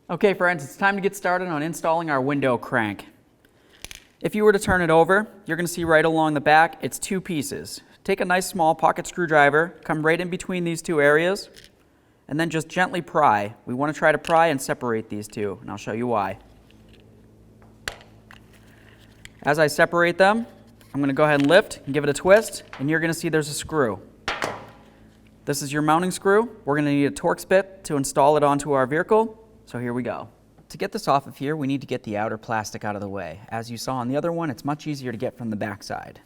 Okay friends, it's time to get started on installing our window crank. If you were to turn it over, you're going to see right along the back, it's two pieces. Take a nice small pocket screwdriver, come right in between these two areas, and then just gently pry. We want to try to pry and separate these two, and I'll show you why. As I separate them, I'm going to go ahead and lift and give it a twist, and you're going to see there's a screw. This is your mounting screw. We're going to need a Torx bit to install it onto our vehicle. So here we go. To get this off of here, we need to get the outer plastic out of the way. As you saw on the other one, it's much easier to get from the back side.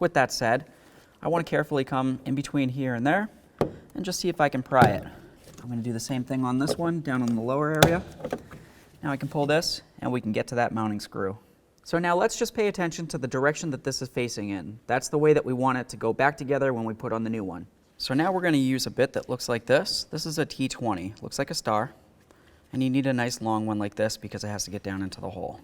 With that said, I want to carefully come in between here and there and just see if I can pry it. I'm going to do the same thing on this one, down on the lower area. Now I can pull this and we can get to that mounting screw. So now let's just pay attention to the direction that this is facing in. That's the way that we want it to go back together when we put on the new one. So now we're going to use a bit that looks like this. This is a T20, looks like a star. And you need a nice long one like this because it has to get down into the hole.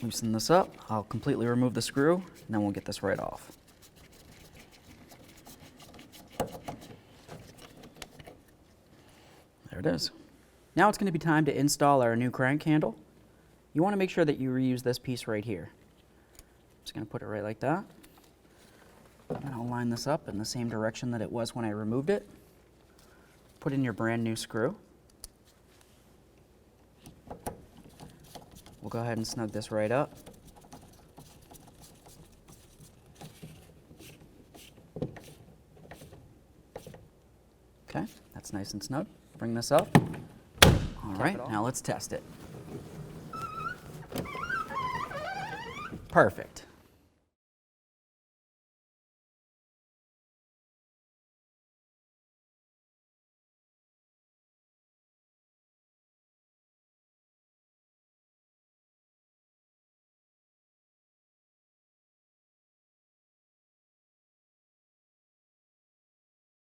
Loosen this up. I'll completely remove the screw, and then we'll get this right off. There it is. Now it's going to be time to install our new crank handle. You want to make sure that you reuse this piece right here. Just going to put it right like that. And I'll line this up in the same direction that it was when I removed it. Put in your brand new screw. We'll go ahead and snug this right up. Okay, that's nice and snug. Bring this up. All right, now let's test it. Perfect.